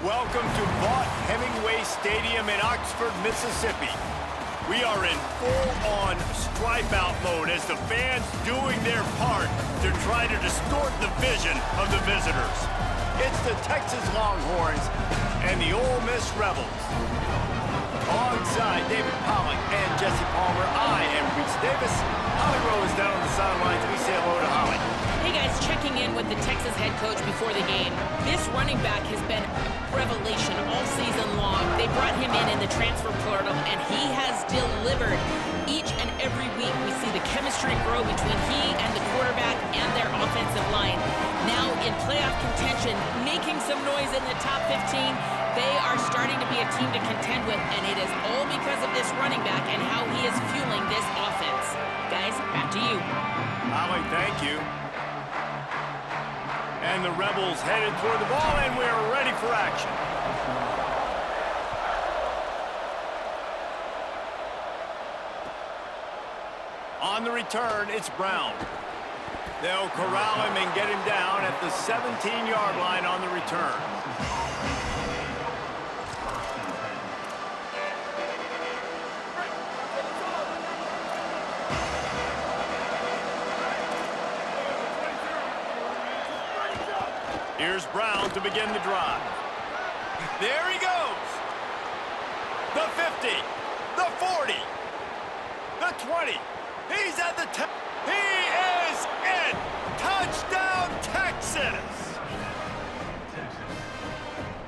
Welcome to Vaught Hemingway Stadium in Oxford, Mississippi. We are in full-on stripe-out mode as the fans doing their part to try to distort the vision of the visitors. It's the Texas Longhorns and the Ole Miss Rebels. Alongside David Pollack and Jesse Palmer, I am Reese Davis. Holly Rowe is down on the sidelines. We say hello to Holly. Hey guys, checking in with the Texas head coach before the game. This running back has been a revelation all season long. They brought him in the transfer portal, and he has delivered. Each and every week we see the chemistry grow between he and the quarterback and their offensive line. Now in playoff contention, making some noise in the top 15, they are starting to be a team to contend with, and it is all because of this running back and how he is fueling this offense. Guys, back to you. Holly, thank you. And the Rebels headed toward the ball, and we're ready for action. On the return, it's Brown. They'll corral him and get him down at the 17-yard line on the return. Here's Brown to begin the drive. There he goes. The 50, the 40, the 20. He's at the 10. He is in. Touchdown, Texas.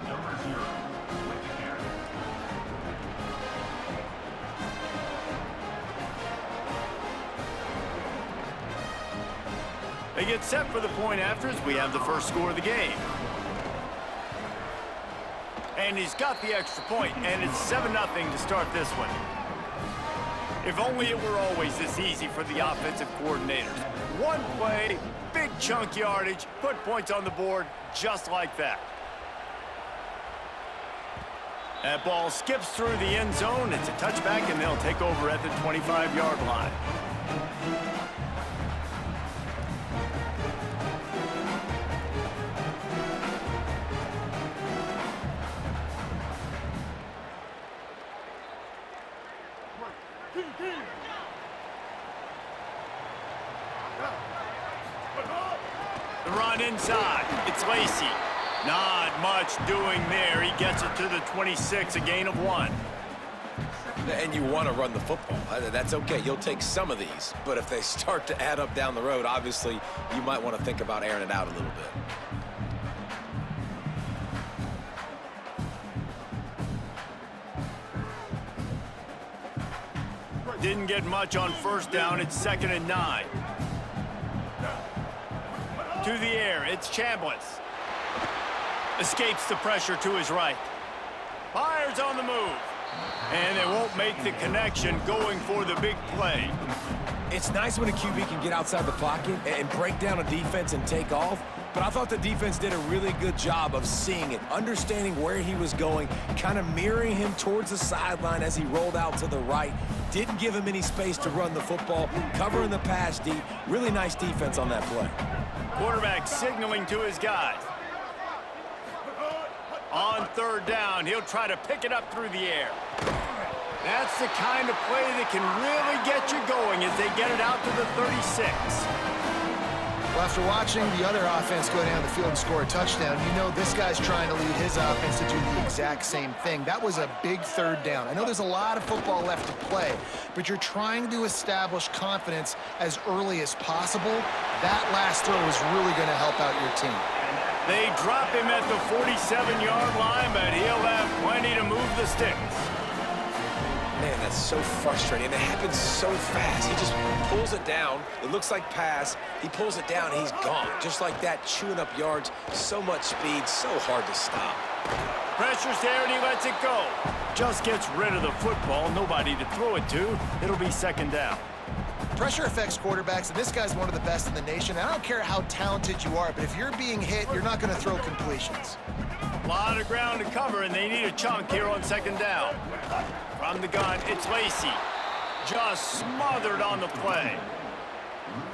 Number 0 with the carry. They get set for the point after as we have the first score of the game. And he's got the extra point, and it's 7-0 to start this one. If only it were always this easy for the offensive coordinators. One play, big chunk yardage, put points on the board just like that. That ball skips through the end zone. It's a touchback, and they'll take over at the 25-yard line. The run inside. It's Lacy. Not much doing there. He gets it to the 26, a gain of 1. And you want to run the football. That's okay. You'll take some of these. But if they start to add up down the road, obviously, you might want to think about airing it out a little bit. Didn't get much on first down. It's 2nd and 9. To the air. It's Chambliss. Escapes the pressure to his right. Fires on the move. And they won't make the connection going for the big play. It's nice when a QB can get outside the pocket and break down a defense and take off, but I thought the defense did a really good job of seeing it, understanding where he was going, kind of mirroring him towards the sideline as he rolled out to the right. Didn't give him any space to run the football, covering the pass deep. Really nice defense on that play. Quarterback signaling to his guys. On 3rd down, he'll try to pick it up through the air. That's the kind of play that can really get you going as they get it out to the 36. Well, after watching the other offense go down the field and score a touchdown, you know this guy's trying to lead his offense to do the exact same thing. That was a big 3rd down. I know there's a lot of football left to play, but you're trying to establish confidence as early as possible. That last throw is really going to help out your team. They drop him at the 47-yard line, but he'll have plenty to move the sticks. Man, that's so frustrating. It happens so fast. He just pulls it down. It looks like pass. He pulls it down, and he's gone. Just like that, chewing up yards. So much speed, so hard to stop. Pressure's there, and he lets it go. Just gets rid of the football. Nobody to throw it to. It'll be 2nd down. Pressure affects quarterbacks, and this guy's one of the best in the nation. I don't care how talented you are, but if you're being hit, you're not going to throw completions. A lot of ground to cover, and they need a chunk here on 2nd down. From the gun, it's Lacy. Just smothered on the play.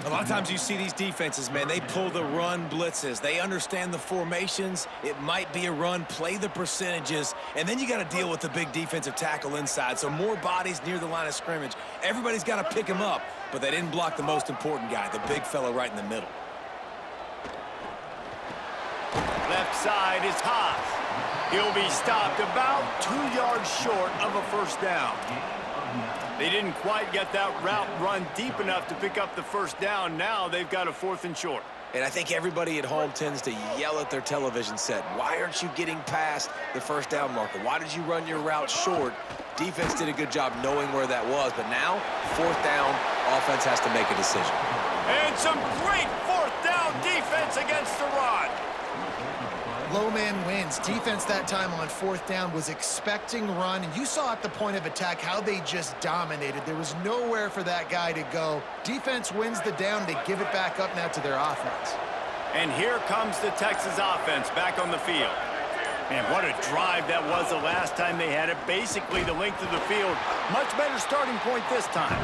A lot of times you see these defenses, man, they pull the run blitzes. They understand the formations. It might be a run, play the percentages, and then you got to deal with the big defensive tackle inside. So more bodies near the line of scrimmage. Everybody's got to pick him up, but they didn't block the most important guy, the big fella right in the middle. Left side is Haas. He'll be stopped about 2 yards short of a 1st down. They didn't quite get that route run deep enough to pick up the 1st down. Now they've got a 4th and short. And I think everybody at home tends to yell at their television set. Why aren't you getting past the 1st down marker? Why did you run your route short? Defense did a good job knowing where that was, but now 4th down, offense has to make a decision. And some great 4th down defense against the run. Low man wins. Defense that time on 4th down was expecting run, and you saw at the point of attack how they just dominated. There was nowhere for that guy to go. Defense wins the down. They give it back up now to their offense. And here comes the Texas offense back on the field. Man, what a drive that was the last time they had it. Basically the length of the field. Much better starting point this time.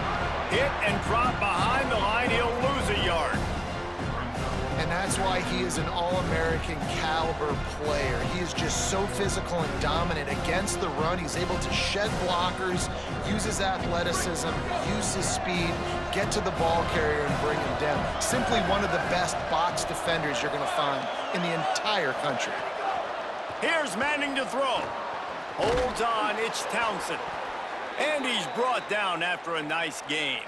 Hit and drop behind the line. He'll lose a yard. And that's why he is an All-American caliber player. He is just so physical and dominant against the run. He's able to shed blockers, use his athleticism, use his speed, get to the ball carrier and bring him down. Simply one of the best box defenders you're going to find in the entire country. Here's Manning to throw. Holds on, it's Townsend. And he's brought down after a nice gain.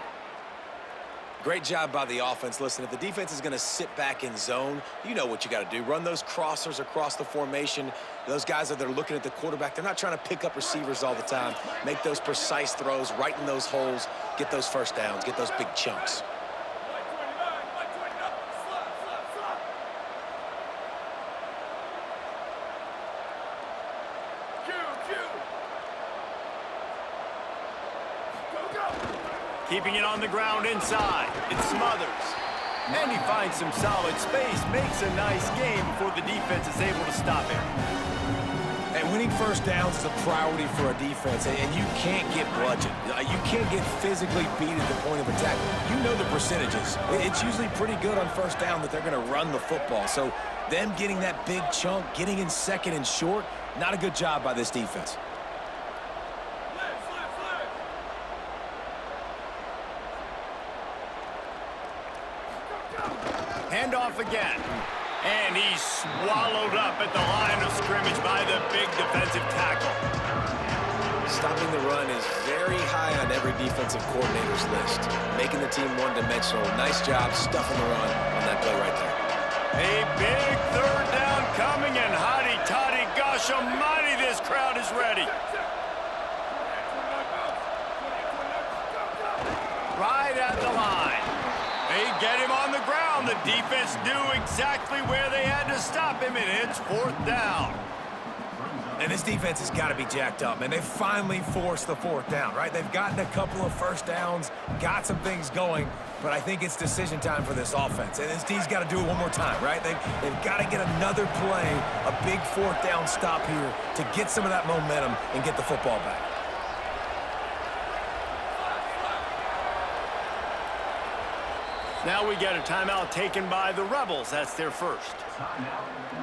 Great job by the offense. Listen, if the defense is going to sit back in zone, you know what you got to do. Run those crossers across the formation. Those guys that are looking at the quarterback, they're not trying to pick up receivers all the time. Make those precise throws right in those holes. Get those 1st downs. Get those big chunks. Keeping it on the ground inside. It's Smothers. And he finds some solid space, makes a nice game before the defense is able to stop him. And winning 1st downs is a priority for a defense, and you can't get bludgeoned. You can't get physically beat at the point of attack. You know the percentages. It's usually pretty good on 1st down that they're going to run the football. So them getting that big chunk, getting in 2nd and short, not a good job by this defense. Handoff again. And he's swallowed up at the line of scrimmage by the big defensive tackle. Stopping the run is very high on every defensive coordinator's list. Making the team one-dimensional. Nice job stuffing the run on that play right there. A big third down coming, and hotty-toddy, gosh almighty, this crowd is ready. Right at the line. They get him on the ground. The defense knew exactly where they had to stop him, and it's fourth down. And this defense has got to be jacked up, man. They finally forced the fourth down, right? They've gotten a couple of first downs, got some things going, but I think it's decision time for this offense. And this D's got to do it one more time, right? They've got to get another play, a big fourth down stop here to get some of that momentum and get the football back. Now we get a timeout taken by the Rebels. That's their first.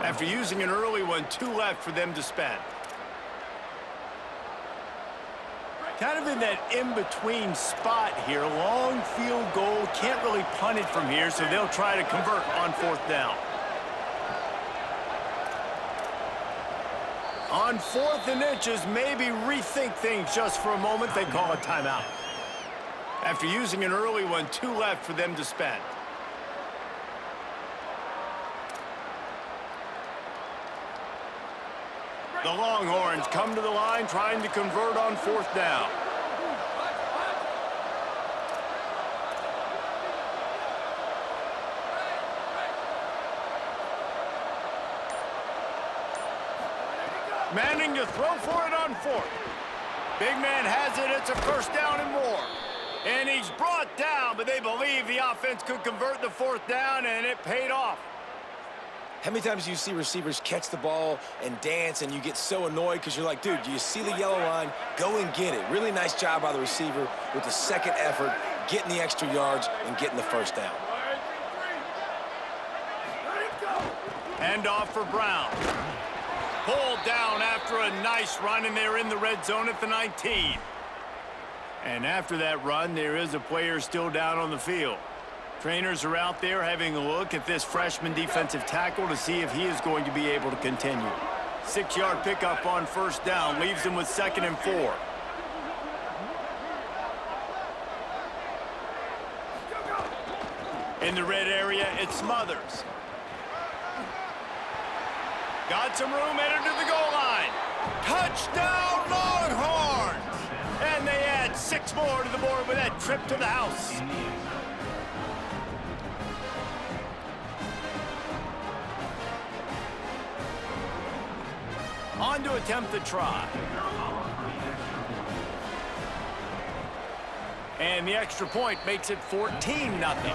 After using an early one, 2 left for them to spend. Kind of in that in-between spot here. Long field goal. Can't really punt it from here, so they'll try to convert on fourth down. On 4th and inches, maybe rethink things just for a moment. They call a timeout. After using an early one, 2 left for them to spend. The Longhorns come to the line trying to convert on 4th down. Manning to throw for it on 4th. Big man has it. It's a first down and more. And he's brought down, but they believe the offense could convert the 4th down, and it paid off. How many times do you see receivers catch the ball and dance and you get so annoyed because you're like, dude, do you see the yellow line? Go and get it. Really nice job by the receiver with the second effort, getting the extra yards and getting the first down. Handoff for Brown. Pulled down after a nice run, and they're in the red zone at the 19. And after that run, there is a player still down on the field. Trainers are out there having a look at this freshman defensive tackle to see if he is going to be able to continue. 6-yard pickup on first down leaves them with 2nd and 4. In the red area, it's Smothers. Got some room, headed to the goal line. Touchdown, Longhorns! And they add 6 more to the board with that trip to the house. On to attempt the try. And the extra point makes it 14-0.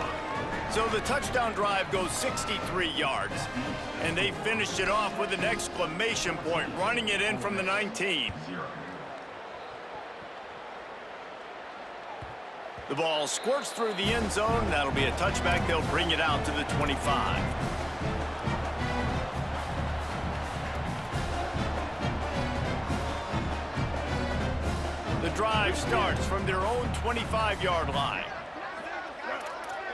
So the touchdown drive goes 63 yards. And they finished it off with an exclamation point, running it in from the 19. The ball squirts through the end zone. That'll be a touchback. They'll bring it out to the 25. The drive starts from their own 25-yard line.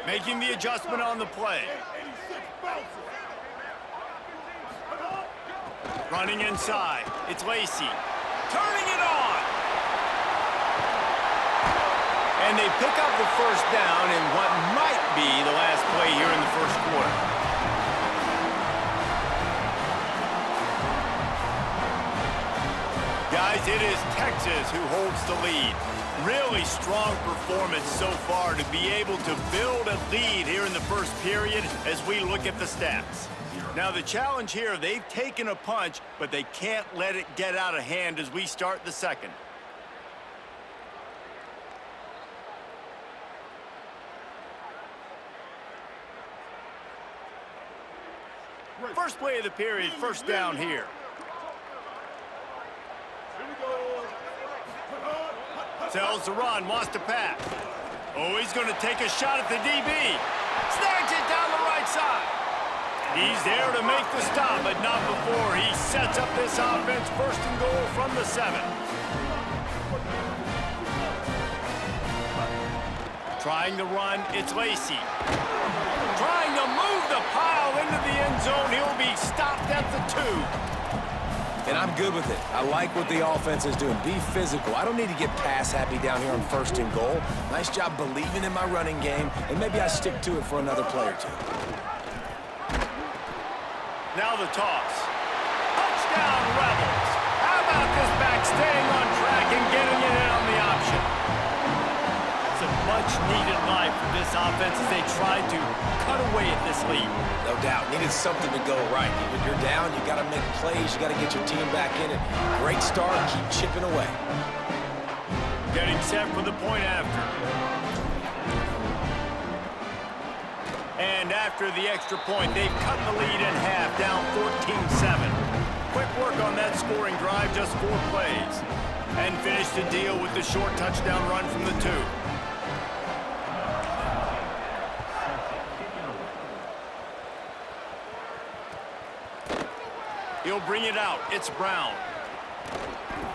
Making the adjustment on the play. Running inside. It's Lacey. Turning it on! And they pick up the first down in what might be the last play here in the first quarter. Guys, it is Texas who holds the lead. Really strong performance so far to be able to build a lead here in the first period as we look at the stats. Now the challenge here, they've taken a punch, but they can't let it get out of hand as we start the second. First play of the period, first down here. Tells to run, wants to pass. Oh, he's going to take a shot at the DB. Snags it down the right side. He's there to make the stop, but not before he sets up this offense. First and goal from the 7. Trying to run, it's Lacey. Trying to move the pile into the end zone. He'll be stopped at the 2. And I'm good with it. I like what the offense is doing. Be physical. I don't need to get pass happy down here on 1st and goal. Nice job believing in my running game, and maybe I stick to it for another play or two. Now the toss. Touchdown, Rebels. How about this back staying on track and getting it in on the option? It's a much-needed life for this offense as they try to cut away at this lead. No doubt. Needed something to go right. When you're down, you got to make plays. You got to get your team back in it. Great start. Keep chipping away. Getting set for the point after. And after the extra point, they've cut the lead in half, down 14-7. Quick work on that scoring drive, just 4 plays. And finished the deal with the short touchdown run from the 2. He'll bring it out. It's Brown.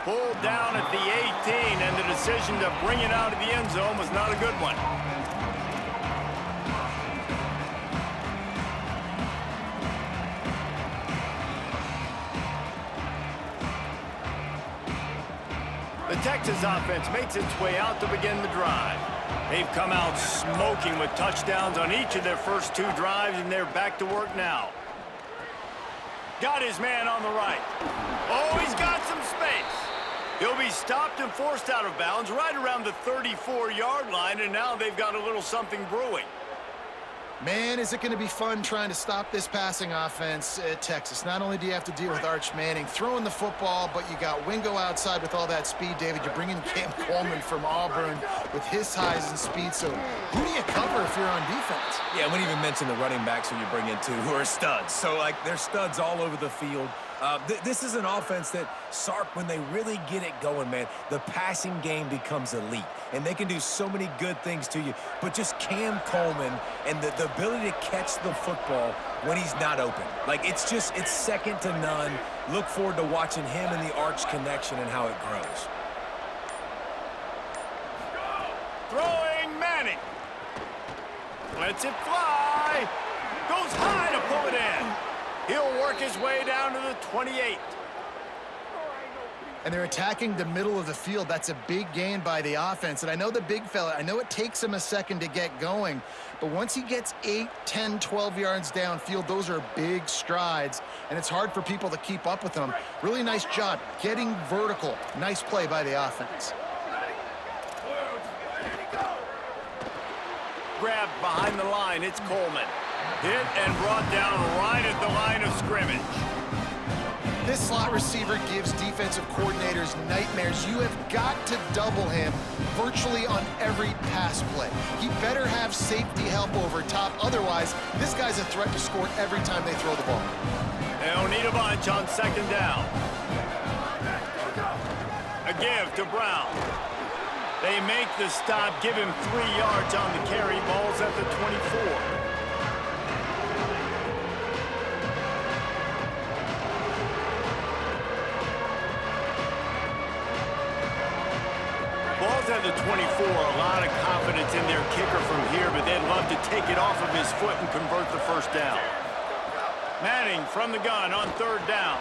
Pulled down at the 18, and the decision to bring it out of the end zone was not a good one. The Texas offense makes its way out to begin the drive. They've come out smoking with touchdowns on each of their first 2 drives, and they're back to work now. Got his man on the right. Oh, he's got some space. He'll be stopped and forced out of bounds right around the 34-yard line, and now they've got a little something brewing. Man, is it going to be fun trying to stop this passing offense at Texas. Not only do you have to deal with Arch Manning throwing the football, but you got Wingo outside with all that speed, David. You're bringing Cam Coleman from Auburn with his size and speed. So who do you cover if you're on defense? Yeah, we didn't even mention the running backs who you bring in, too, who are studs. So, like, they're studs all over the field. This is an offense that, Sark, when they really get it going, man, the passing game becomes elite. And they can do so many good things to you. But just Cam Coleman and the ability to catch the football when he's not open. Like, it's second to none. Look forward to watching him and the Arch connection and how it grows. Throwing Manning. Lets it fly. Goes high to pull it in. He'll work his way down to the 28. And they're attacking the middle of the field. That's a big gain by the offense. And I know the big fella, I know it takes him a second to get going, but once he gets 8, 10, 12 yards downfield, those are big strides, and it's hard for people to keep up with them. Really nice job getting vertical. Nice play by the offense. Grabbed behind the line, it's Coleman. Hit and brought down right at the line of scrimmage. This slot receiver gives defensive coordinators nightmares. You have got to double him virtually on every pass play. He better have safety help over top. Otherwise, this guy's a threat to score every time they throw the ball. They'll need a bunch on 2nd down. A give to Brown. They make the stop, give him 3 yards on the carry. Ball's at the 24. Ball's at the 24, a lot of confidence in their kicker from here, but they'd love to take it off of his foot and convert the 1st down. Manning from the gun on 3rd down.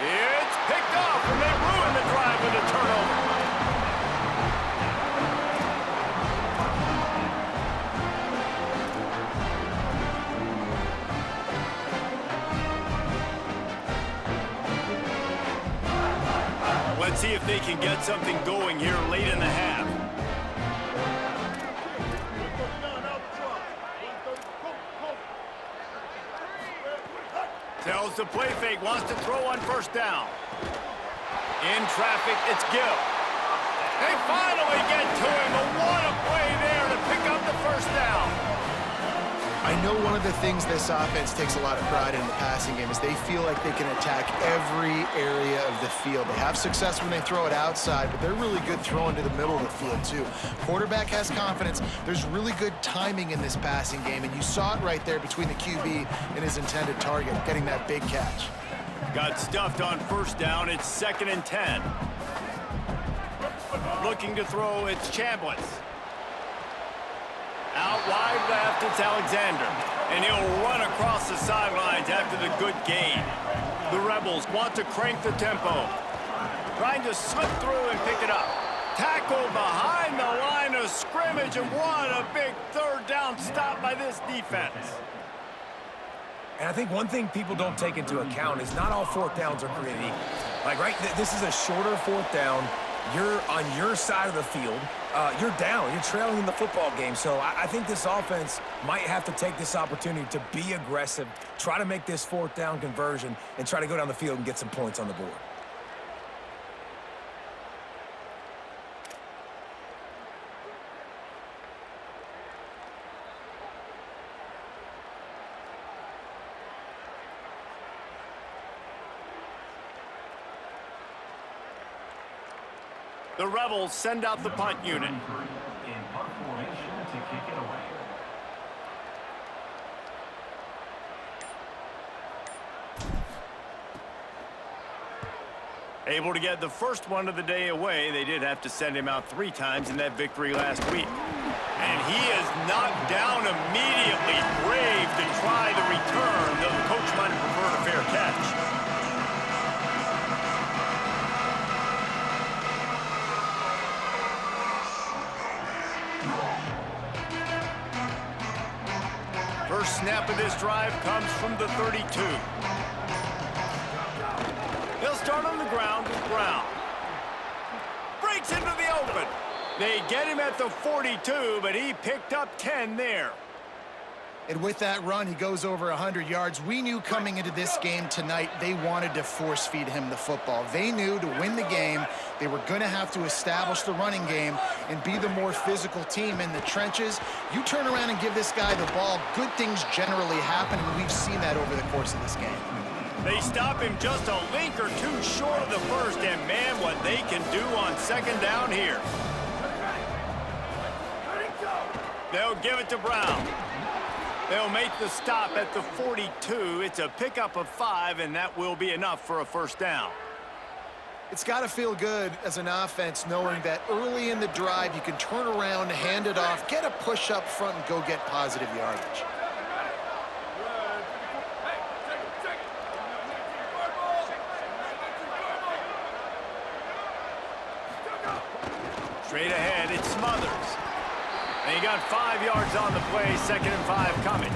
It's picked off, and they ruin the drive with a turnover. Let's see if they can get something going here late in the half. Tells the play fake, wants to throw on 1st down. In traffic, it's Gill. They finally get to him, but what a play there to pick up the 1st down. I know one of the things this offense takes a lot of pride in the passing game is they feel like they can attack every area of the field. They have success when they throw it outside, but they're really good throwing to the middle of the field too. Quarterback has confidence. There's really good timing in this passing game, and you saw it right there between the QB and his intended target, getting that big catch. Got stuffed on 1st down. It's 2nd and 10. Looking to throw, it's Chambliss. Out wide left, it's Alexander. And he'll run across the sidelines after the good gain. The Rebels want to crank the tempo. Trying to slip through and pick it up. Tackle behind the line of scrimmage, and what a big third down stop by this defense. And I think one thing people don't take into account is not all fourth downs are created equal. Like, right, this is a shorter fourth down. You're on your side of the field. You're down. You're trailing in the football game. So I think this offense might have to take this opportunity to be aggressive, try to make this fourth down conversion, and try to go down the field and get some points on the board. The Rebels send out the punt unit. In punt formation to kick it away. Able to get the first one of the day away. They did have to send him out 3 times in that victory last week. And he is knocked down immediately. Brave to try the return, though the coach might have preferred a fair catch. First snap of this drive comes from the 32. He'll start on the ground with Brown. Breaks into the open. They get him at the 42, but he picked up 10 there. And with that run, he goes over 100 yards. We knew coming into this game tonight, they wanted to force feed him the football. They knew to win the game, they were going to have to establish the running game and be the more physical team in the trenches. You turn around and give this guy the ball, good things generally happen, and we've seen that over the course of this game. They stop him just a link or two short of the first, and man, what they can do on second down here. They'll give it to Brown. They'll make the stop at the 42. It's a pickup of 5, and that will be enough for a first down. It's got to feel good as an offense knowing that early in the drive you can turn around, hand it off, get a push up front, and go get positive yardage. Straight ahead, it's Smothers. And he got 5 yards on the play, 2nd and 5 coming.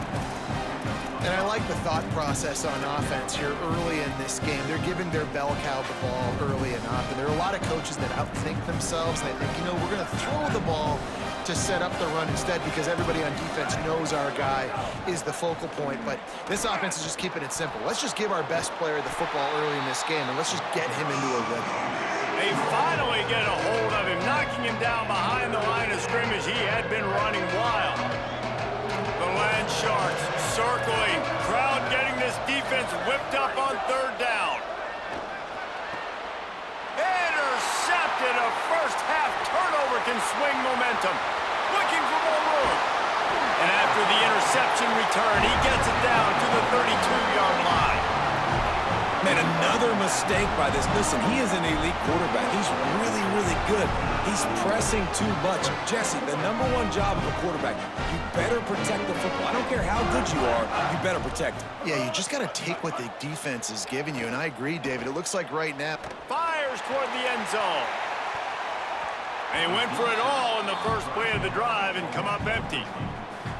And I like the thought process on offense here early in this game. They're giving their bell cow the ball early enough. And there are a lot of coaches that outthink themselves. And they think, you know, we're going to throw the ball to set up the run instead because everybody on defense knows our guy is the focal point. But this offense is just keeping it simple. Let's just give our best player the football early in this game, and let's just get him into a rhythm. They finally get a hold of him, knocking him down behind the line of scrimmage. He had been running wild. The Land Sharks circling. Crowd getting this defense whipped up on 3rd down. Intercepted. A first-half turnover can swing momentum. Looking for more room. And after the interception return, he gets it down to the 32-yard line. Man, another mistake by this. Listen, he is an elite quarterback. He's really, really good. He's pressing too much. Jesse, the #1 job of a quarterback, you better protect the football. I don't care how good you are, you better protect it. Yeah, you just got to take what the defense is giving you. And I agree, David. It looks like right now. Fires toward the end zone. And he went for it all in the first play of the drive and come up empty.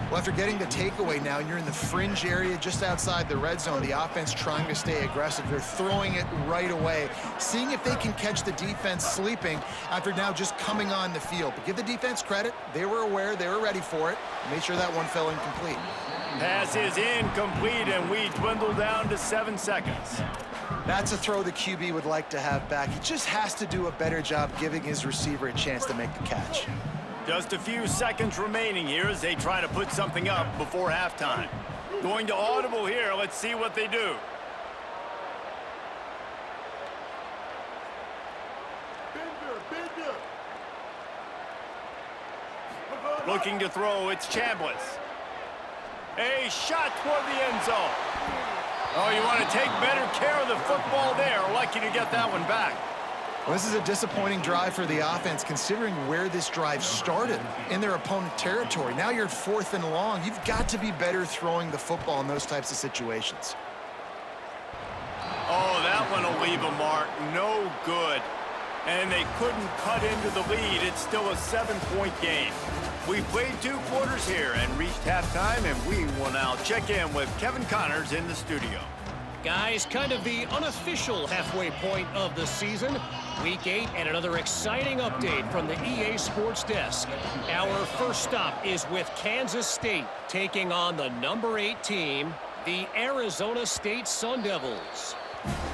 Well, after getting the takeaway now, you're in the fringe area just outside the red zone. The offense trying to stay aggressive. They're throwing it right away, seeing if they can catch the defense sleeping after now just coming on the field. But give the defense credit. They were aware. They were ready for it. Made sure that one fell incomplete. Pass is incomplete, and we dwindle down to 7 seconds. That's a throw the QB would like to have back. He just has to do a better job giving his receiver a chance to make the catch. Just a few seconds remaining here as they try to put something up before halftime. Going to audible here. Let's see what they do. Looking to throw, it's Chambliss. A shot toward the end zone. Oh, you want to take better care of the football there. Lucky to get that one back. Well, this is a disappointing drive for the offense, considering where this drive started in their opponent territory. Now you're 4th and long. You've got to be better throwing the football in those types of situations. Oh, that one will leave a mark. No good. And they couldn't cut into the lead. It's still a 7-point game. We played 2 quarters here and reached halftime, and we will now check in with Kevin Connors in the studio. Guys, kind of the unofficial halfway point of the season. Week 8 and another exciting update from the EA Sports Desk. Our first stop is with Kansas State taking on the number 8 team, the Arizona State Sun Devils.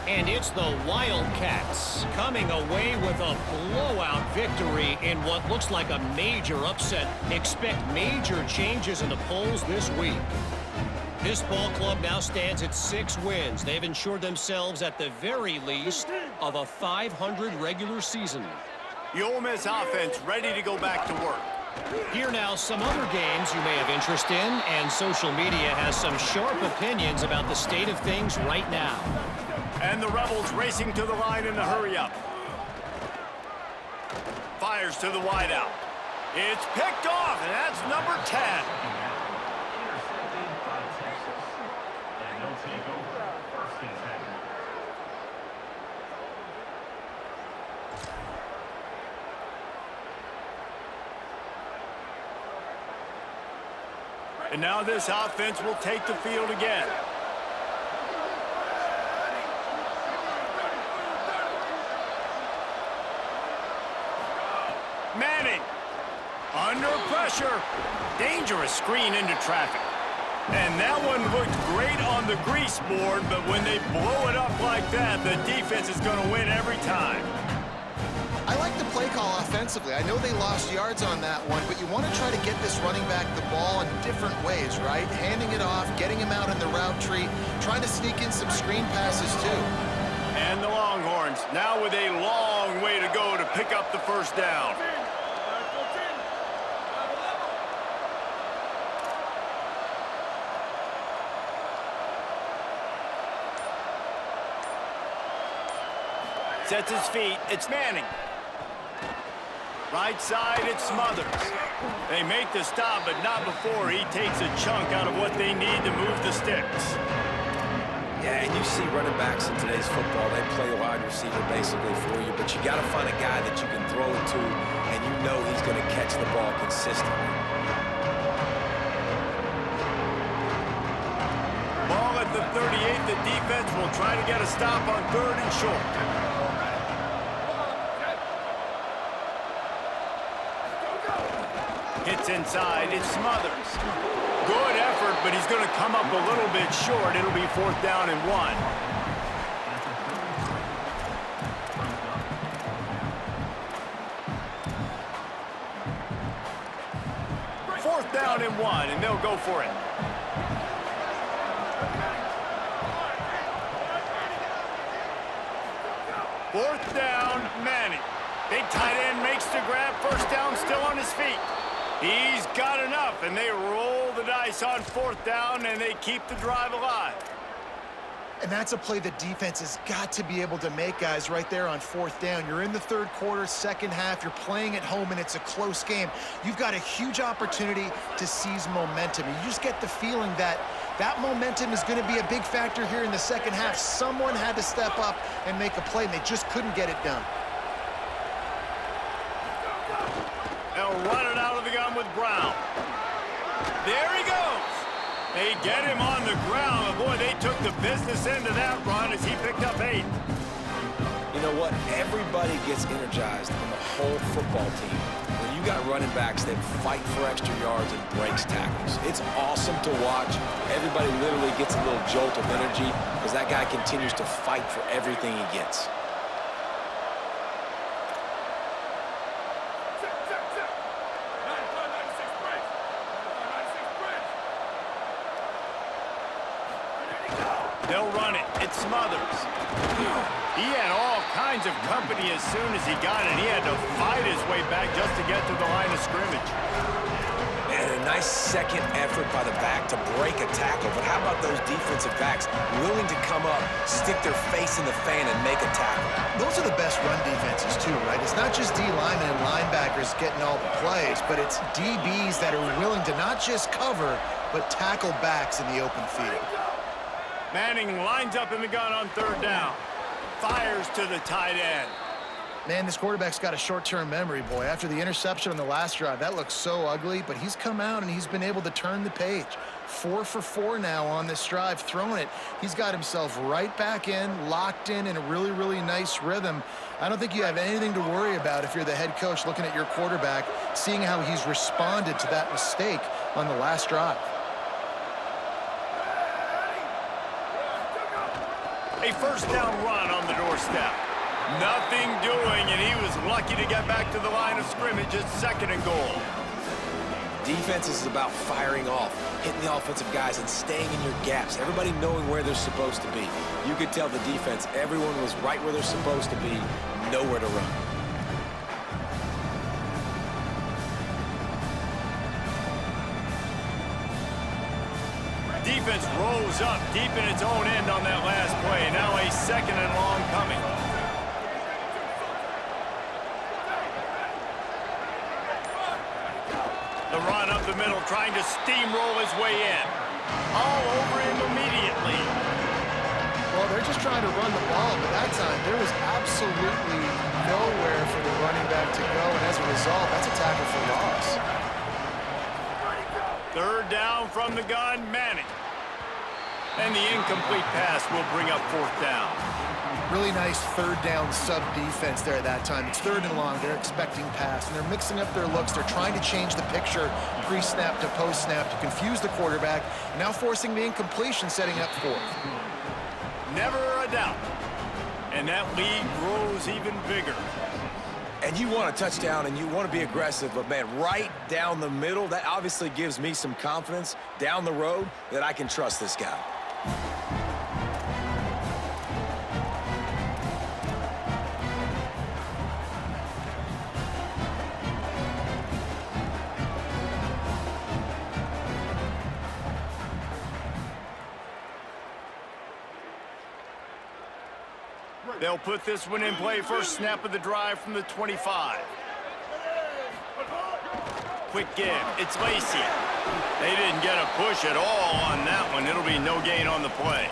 And it's the Wildcats coming away with a blowout victory in what looks like a major upset. Expect major changes in the polls this week. This ball club now stands at 6 wins. They've ensured themselves at the very least of a 500 regular season. The Ole Miss offense ready to go back to work. Here now some other games you may have interest in, and social media has some sharp opinions about the state of things right now. And the Rebels racing to the line in a hurry-up. Fires to the wideout. It's picked off, and that's number 10. Intercepted by Texas. And they'll take over first and 10. And now this offense will take the field again. Manning, under pressure. Dangerous screen into traffic. And that one looked great on the grease board, but when they blow it up like that, the defense is going to win every time. I like the play call offensively. I know they lost yards on that one, but you want to try to get this running back the ball in different ways, right? Handing it off, getting him out in the route tree, trying to sneak in some screen passes too. And the Longhorns now with a long way to go to pick up the first down. Sets his feet. It's Manning. Right side, it's Smothers. They make the stop, but not before he takes a chunk out of what they need to move the sticks. Yeah, and you see running backs in today's football, they play a wide receiver basically for you, but you got to find a guy that you can throw it to, and you know he's going to catch the ball consistently. Ball at the 38, the defense will try to get a stop on 3rd and short. Hits inside, it's Smothers. Good effort, but he's going to come up a little bit short. It'll be 4th down and 1. Fourth down and 1, and they'll go for it. Fourth down, Manning. Big tight end makes the grab. First down, still on his feet. He's got enough, and they roll the dice on 4th down, and they keep the drive alive. And that's a play the defense has got to be able to make, guys, right there on 4th down. You're in the 3rd quarter, 2nd half. You're playing at home, and it's a close game. You've got a huge opportunity to seize momentum. You just get the feeling that that momentum is going to be a big factor here in the 2nd half. Someone had to step up and make a play, and they just couldn't get it done. They'll run it out of the gun with Brown. There he goes. They get him on the ground. And boy, they took the business end of that run as he picked up 8. You know what? Everybody gets energized on the whole football team. When you got running backs that fight for extra yards and breaks tackles, it's awesome to watch. Everybody literally gets a little jolt of energy because that guy continues to fight for everything he gets. They'll run it. It's Smothers. He had all kinds of company as soon as he got it. He had to fight his way back just to get to the line of scrimmage. And a nice second effort by the back to break a tackle, but how about those defensive backs willing to come up, stick their face in the fan, and make a tackle? Those are the best run defenses, too, right? It's not just D linemen and linebackers getting all the plays, but it's DBs that are willing to not just cover, but tackle backs in the open field. Manning lines up in the gun on third down. Fires to the tight end. Man, this quarterback's got a short-term memory, boy. After the interception on the last drive, that looked so ugly, but he's come out and he's been able to turn the page. 4 for 4 now on this drive, throwing it. He's got himself right back in, locked in a really, really nice rhythm. I don't think you have anything to worry about if you're the head coach looking at your quarterback, seeing how he's responded to that mistake on the last drive. A first down run on the doorstep. Nothing doing, and he was lucky to get back to the line of scrimmage at 2nd and goal. Defense is about firing off, hitting the offensive guys, and staying in your gaps. Everybody knowing where they're supposed to be. You could tell the defense, everyone was right where they're supposed to be, nowhere to run. Defense rolls up deep in its own end on that last play. Now a 2nd and long coming. The run up the middle, trying to steamroll his way in. All over him immediately. Well, they're just trying to run the ball, but that time there was absolutely nowhere for the running back to go, and as a result, that's a tackle for loss. Third down from the gun, Manning. And the incomplete pass will bring up 4th down. Really nice third down sub defense there at that time. It's 3rd and long. They're expecting pass, and they're mixing up their looks. They're trying to change the picture pre-snap to post-snap to confuse the quarterback, now forcing the incompletion, setting up 4th. Never a doubt. And that lead grows even bigger. And you want a touchdown and you want to be aggressive, but man, right down the middle, that obviously gives me some confidence down the road that I can trust this guy. They'll put this one in play. First snap of the drive from the 25. Quick give. It's Lacy. They didn't get a push at all on that one. It'll be no gain on the play.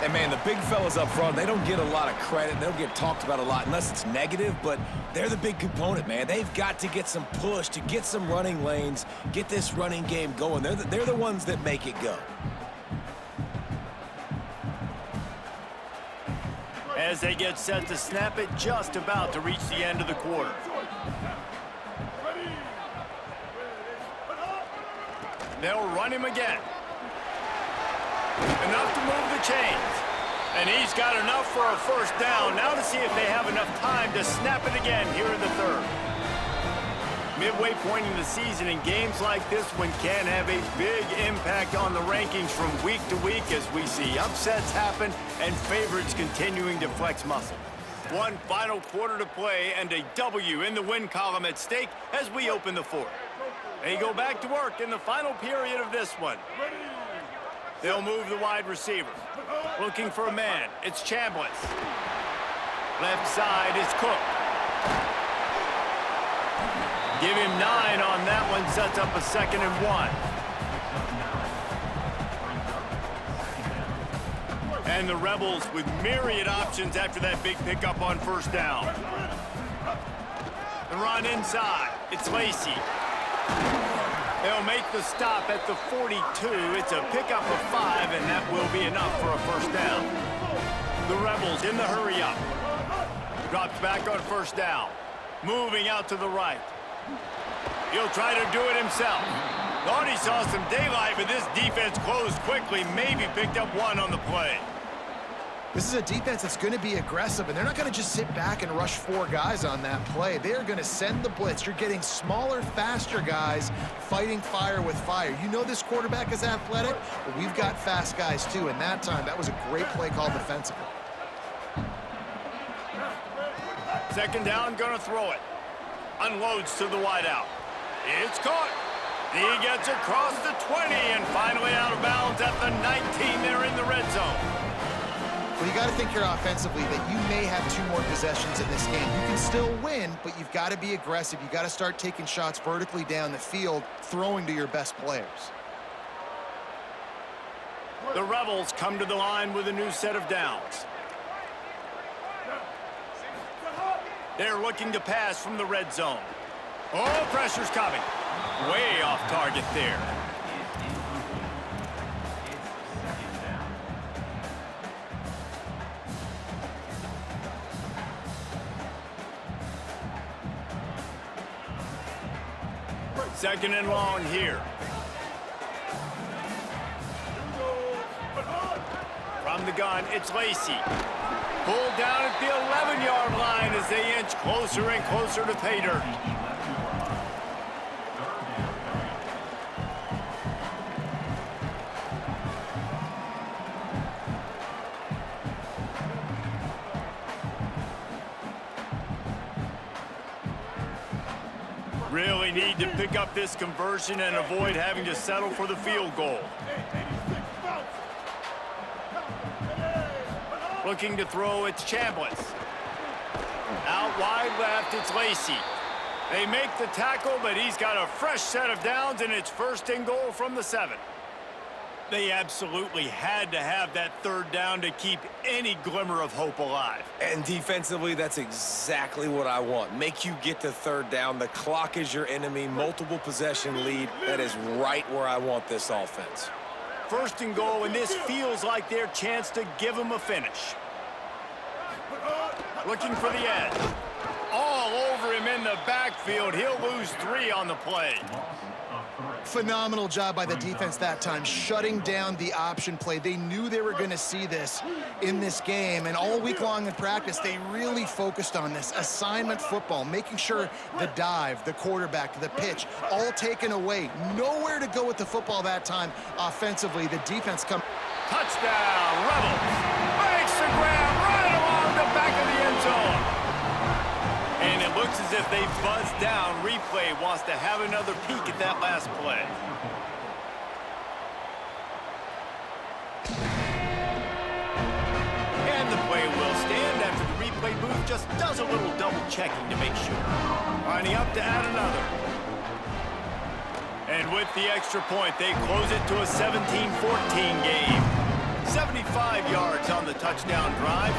And man, the big fellas up front, they don't get a lot of credit. They don't get talked about a lot unless it's negative, but they're the big component, man. They've got to get some push, to get some running lanes, get this running game going. They're the ones that make it go. As they get set to snap it, just about to reach the end of the quarter. They'll run him again. Enough to move the chains. And he's got enough for a first down. Now to see if they have enough time to snap it again here in the 3rd. Midway point in the season, and games like this one can have a big impact on the rankings from week to week as we see upsets happen and favorites continuing to flex muscle. One final quarter to play and a W in the win column at stake as we open the 4th. They go back to work in the final period of this one. They'll move the wide receiver. Looking for a man. It's Chambliss. Left side is Cook. Give him 9 on that one. Sets up a 2nd and 1. And the Rebels with myriad options after that big pickup on first down. The run inside. It's Lacy. They'll make the stop at the 42. It's a pickup of 5, and that will be enough for a first down. The Rebels in the hurry up. Drops back on first down. Moving out to the right. He'll try to do it himself. Thought he saw some daylight, but this defense closed quickly. Maybe picked up 1 on the play. This is a defense that's going to be aggressive, and they're not going to just sit back and rush 4 guys on that play. They are going to send the blitz. You're getting smaller, faster guys fighting fire with fire. You know this quarterback is athletic, but we've got fast guys too, and that time, that was a great play call defensively. Second down, gonna throw it. Unloads to the wideout. It's caught. He gets across the 20 and finally out of bounds at the 19 there in the red zone. Well, you got to think here offensively that you may have 2 more possessions in this game. You can still win, but you've got to be aggressive. You got to start taking shots vertically down the field, throwing to your best players. The Rebels come to the line with a new set of downs. They're looking to pass from the red zone. Oh, pressure's coming. Way off target there. Second and long here. From the gun, it's Lacy. Pulled down at the 11-yard line as they inch closer and closer to pay dirt. Really need to pick up this conversion and avoid having to settle for the field goal. Looking to throw, it's Chambliss. Out wide left, it's Lacy. They make the tackle, but he's got a fresh set of downs, and it's first and goal from the 7. They absolutely had to have that third down to keep any glimmer of hope alive. And defensively, that's exactly what I want. Make you get to third down. The clock is your enemy. Multiple possession lead. That is right where I want this offense. First and goal, and this feels like their chance to give them a finish. Looking for the edge. All over him in the backfield. He'll lose 3 on the play. Phenomenal job by the defense that time, shutting down the option play. They knew they were going to see this in this game, and all week long in practice, they really focused on this. Assignment football, making sure the dive, the quarterback, the pitch, all taken away. Nowhere to go with the football that time offensively. The defense comes. Touchdown, Rebels. Makes the grab right along the back of the end zone. And it looks as if they buzzed down. Replay wants to have another peek at that last play. And the play will stand after the replay booth just does a little double checking to make sure. Lining up to add another. And with the extra point, they close it to a 17-14 game. 75 yards on the touchdown drive,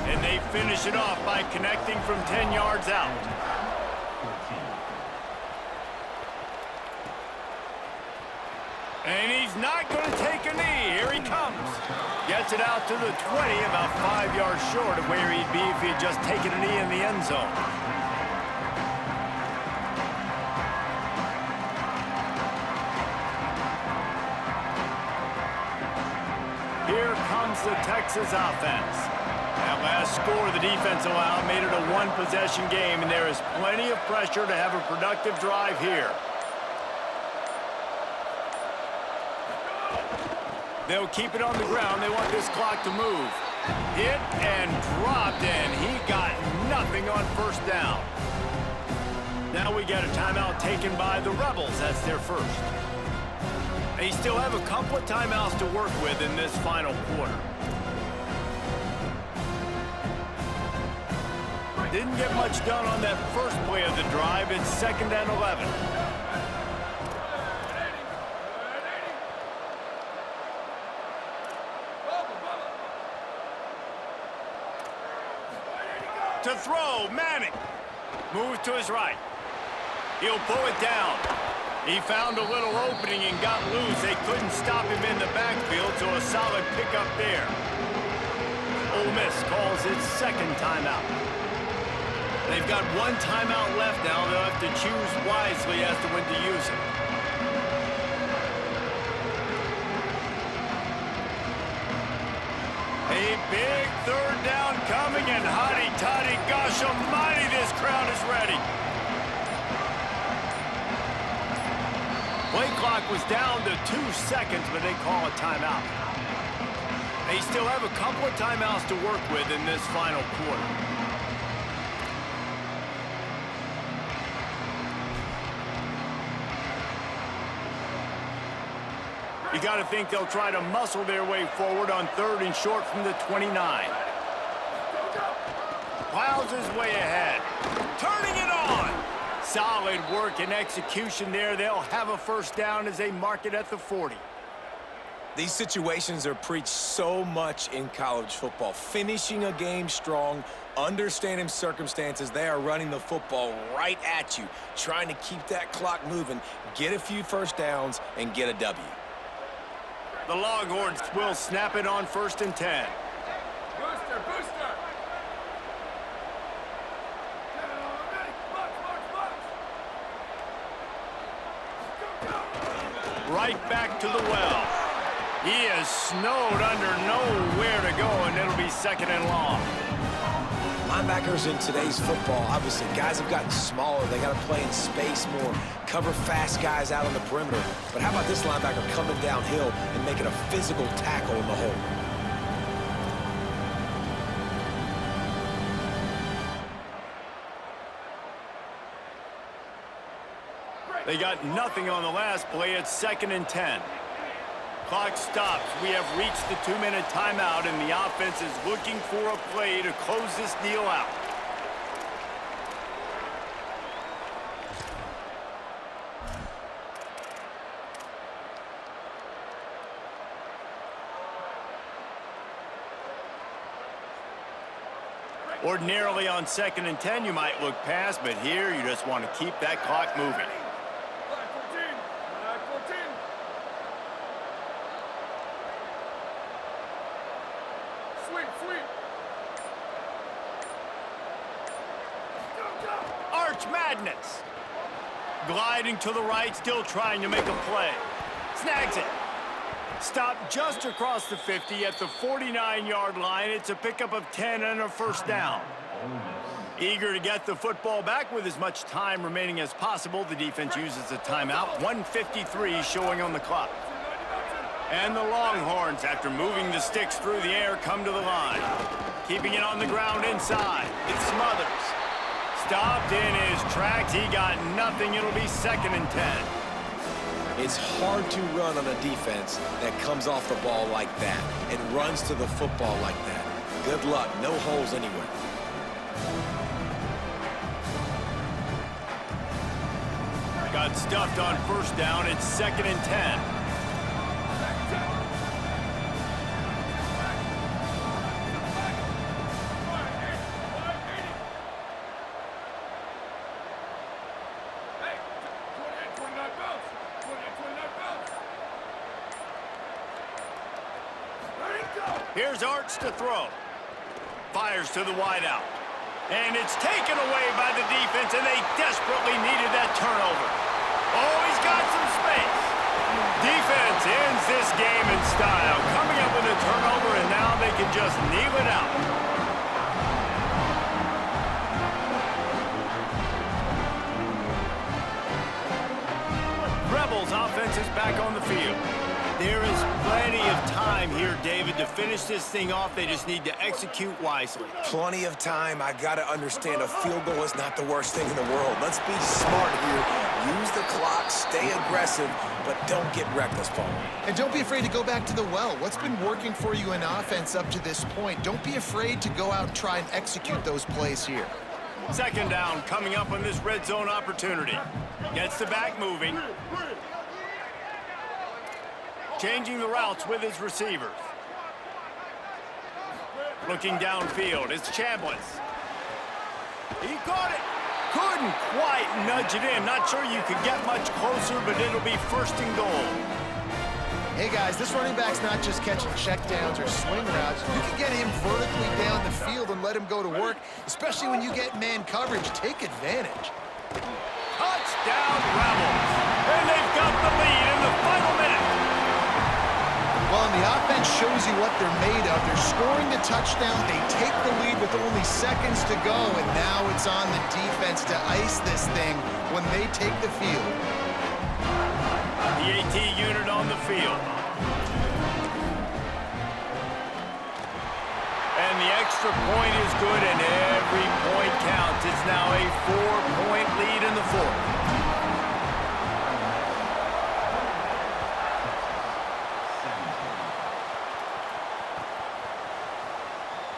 and they finish it off by connecting from 10 yards out. And he's not going to take a knee. Here he comes. Gets it out to the 20, about 5 yards short of where he'd be if he had just taken a knee in the end zone. Here comes the Texas offense. That last score the defense allowed made it a 1-possession game, and there is plenty of pressure to have a productive drive here. They'll keep it on the ground. They want this clock to move. Hit and dropped, and he got nothing on first down. Now we got a timeout taken by the Rebels. That's their first. They still have a couple of timeouts to work with in this final quarter. Didn't get much done on that first play of the drive. It's 2nd and 11. To throw, Manning. Moves to his right. He'll pull it down. He found a little opening and got loose. They couldn't stop him in the backfield, so a solid pickup there. Ole Miss calls its 2nd timeout. They've got 1 timeout left now. They'll have to choose wisely as to when to use it. A big 3rd down coming, and hotty-toddy, gosh almighty, this crowd is ready. Play clock was down to 2 seconds, but they call a timeout. They still have a couple of timeouts to work with in this final quarter. You got to think they'll try to muscle their way forward on 3rd and short from the 29. Plows his way ahead. Turning it on. Solid work and execution there. They'll have a first down as they mark it at the 40. These situations are preached so much in college football. Finishing a game strong, understanding circumstances. They are running the football right at you, trying to keep that clock moving, get a few first downs, and get a W. The Longhorns will snap it on 1st and 10. Booster, booster. Right back to the well. He is snowed under, nowhere to go, and it'll be 2nd and long. Linebackers in today's football, obviously, guys have gotten smaller. They got to play in space more, cover fast guys out on the perimeter. But how about this linebacker coming downhill and making a physical tackle in the hole? They got nothing on the last play. It's 2nd and 10. Clock stops. We have reached the 2-minute timeout, and the offense is looking for a play to close this deal out. Ordinarily on 2nd and 10, you might look past, but here you just want to keep that clock moving. Black 14. Black 14. Sweep, sweep. Go, go. Arch Madness. Gliding to the right, still trying to make a play. Snags it. Stopped just across the 50 at the 49-yard line. It's a pickup of 10 and a first down. Eager to get the football back with as much time remaining as possible. The defense uses a timeout. 1:53 showing on the clock. And the Longhorns, after moving the sticks through the air, come to the line. Keeping it on the ground inside. It's Smothers. Stopped in his tracks. He got nothing. It'll be 2nd and 10. It's hard to run on a defense that comes off the ball like that and runs to the football like that. Good luck. No holes anywhere. Got stuffed on first down. It's 2nd and 10. Hey, 28, 29 bells. 28, 29 bells. Ready, go. Here's Arch to throw. Fires to the wideout. And it's taken away by the defense, and they desperately needed that turnover. Oh, he's got some space. Defense ends this game in style, coming up with a turnover, and now they can just kneel it out. Rebels offense is back on the field. There is plenty of time here, David, to finish this thing off. They just need to execute wisely. Plenty of time. I got to understand a field goal is not the worst thing in the world. Let's be smart here. Use the clock, stay aggressive, but don't get reckless, Paul. And don't be afraid to go back to the well. What's been working for you in offense up to this point? Don't be afraid to go out and try and execute those plays here. 2nd down coming up on this red zone opportunity. Gets the back moving. Changing the routes with his receivers. Looking downfield, it's Chambliss. He caught it. Couldn't quite nudge it in. Not sure you could get much closer, but it'll be 1st and goal. Hey guys, this running back's not just catching checkdowns or swing routes. You can get him vertically down the field and let him go to work, especially when you get man coverage. Take advantage. Touchdown, Rebels. And they've got the lead in the final minute. Well, and the offense shows you what they're made of. They're scoring the touchdown. They take the lead with only seconds to go, and now it's on the defense to ice this thing when they take the field. The AT unit on the field. And the extra point is good, and every point counts. It's now a 4-point lead in the 4th.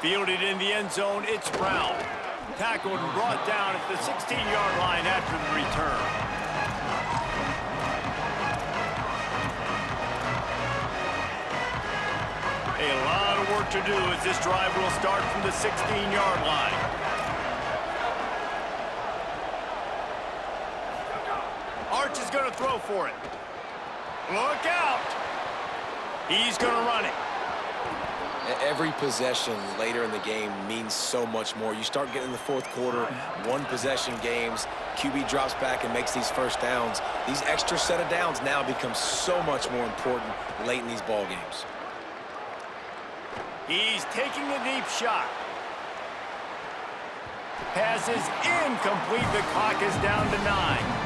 Fielded in the end zone, it's Brown. Tackled and brought down at the 16-yard line after the return. A lot of work to do as this drive will start from the 16-yard line. Arch is going to throw for it. Look out! He's going to run it. Every possession later in the game means so much more. You start getting in the fourth quarter, one-possession games, QB drops back and makes these first downs. These extra set of downs now become so much more important late in these ball games. He's taking a deep shot. Pass is incomplete. The clock is down to 9.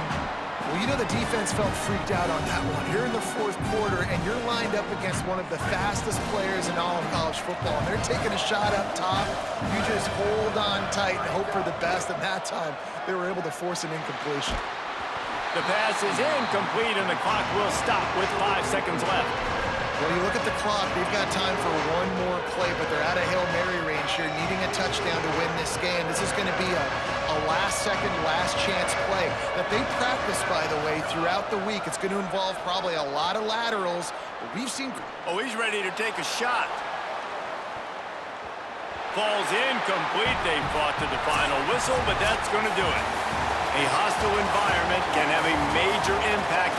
Well, you know the defense felt freaked out on that one. You're in the fourth quarter, and you're lined up against one of the fastest players in all of college football, and they're taking a shot up top. You just hold on tight and hope for the best, and that time they were able to force an incompletion. The pass is incomplete, and the clock will stop with 5 seconds left. Well, you look at the clock, they've got time for one more play, but they're out of Hail Mary range here, needing a touchdown to win this game. This is going to be a last-second, last-chance play that they practice, by the way, throughout the week. It's going to involve probably a lot of laterals. But we've seen... Oh, he's ready to take a shot. Falls incomplete. They fought to the final whistle, but that's going to do it. A hostile environment can have a major impact